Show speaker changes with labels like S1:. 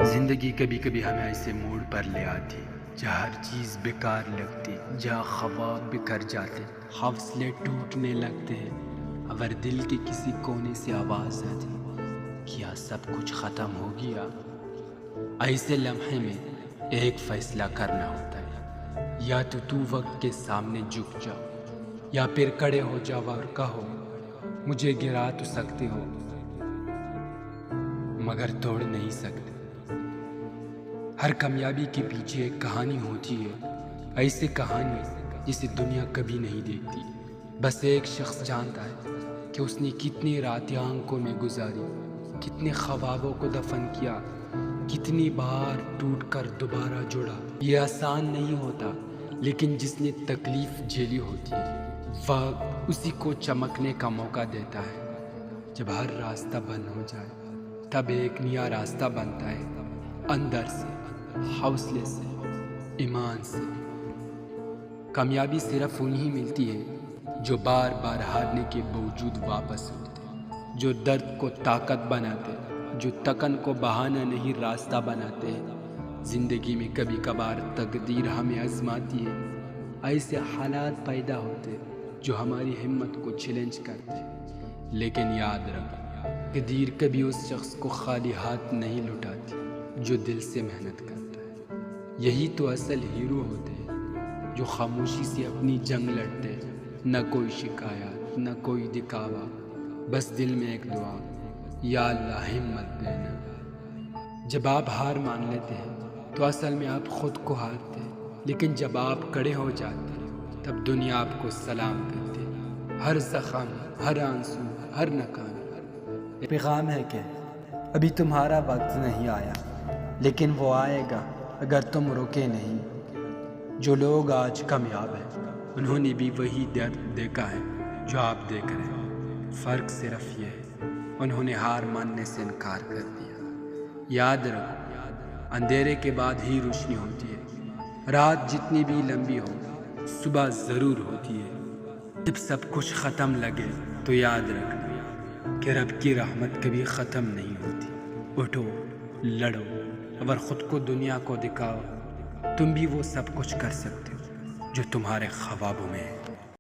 S1: زندگی کبھی کبھی ہمیں ایسے موڑ پر لے آتی جہاں ہر چیز بیکار لگتی، جہاں خواب بکھر جاتے، حوصلے ٹوٹنے لگتے ہیں، اور دل کے کسی کونے سے آواز آتی، کیا سب کچھ ختم ہو گیا؟ ایسے لمحے میں ایک فیصلہ کرنا ہوتا ہے، یا تو وقت کے سامنے جھک جا، یا پھر کھڑے ہو جا اور کہو مجھے گرا تو سکتے ہو مگر توڑ نہیں سکتے۔ ہر کامیابی کے پیچھے ایک کہانی ہوتی ہے، ایسی کہانی جسے دنیا کبھی نہیں دیکھتی، بس ایک شخص جانتا ہے کہ اس نے کتنی راتیں آنکھوں میں گزاری، کتنے خوابوں کو دفن کیا، کتنی بار ٹوٹ کر دوبارہ جڑا۔ یہ آسان نہیں ہوتا، لیکن جس نے تکلیف جھیلی ہوتی ہے وقت اسی کو چمکنے کا موقع دیتا ہے۔ جب ہر راستہ بند ہو جائے تب ایک نیا راستہ بنتا ہے، اندر سے، حوصلے سے، ایمان سے۔ کامیابی صرف انہیں ملتی ہے جو بار بار ہارنے کے باوجود واپس اٹھتے، جو درد کو طاقت بناتے، جو تکن کو بہانہ نہیں راستہ بناتے ہیں۔ زندگی میں کبھی کبھار تقدیر ہمیں آزماتی ہے، ایسے حالات پیدا ہوتے جو ہماری ہمت کو چیلنج کرتے، لیکن یاد رکھ تقدیر کبھی اس شخص کو خالی ہاتھ نہیں لٹاتی جو دل سے محنت کرتا ہے۔ یہی تو اصل ہیرو ہوتے ہیں، جو خاموشی سے اپنی جنگ لڑتے، نہ کوئی شکایت، نہ کوئی دکھاوا، بس دل میں ایک دعا، یا اللہ ہمت دینا۔ جب آپ ہار مان لیتے ہیں تو اصل میں آپ خود کو ہارتے ہیں، لیکن جب آپ کھڑے ہو جاتے ہیں تب دنیا آپ کو سلام کرتی ہے۔ ہر زخم، ہر آنسو، ہر ناکامی
S2: پیغام ہے کہ ابھی تمہارا وقت نہیں آیا، لیکن وہ آئے گا اگر تم رکے نہیں۔
S1: جو لوگ آج کامیاب ہیں انہوں نے بھی وہی درد دیکھا ہے جو آپ دیکھ رہے ہیں، فرق صرف یہ ہے انہوں نے ہار ماننے سے انکار کر دیا۔ یاد رکھو اندھیرے کے بعد ہی روشنی ہوتی ہے، رات جتنی بھی لمبی ہو صبح ضرور ہوتی ہے۔ جب سب کچھ ختم لگے تو یاد رکھنا کہ رب کی رحمت کبھی ختم نہیں ہوتی۔ اٹھو، لڑو، اور خود کو دنیا کو دکھاؤ، تم بھی وہ سب کچھ کر سکتے ہو جو تمہارے خوابوں میں ہے۔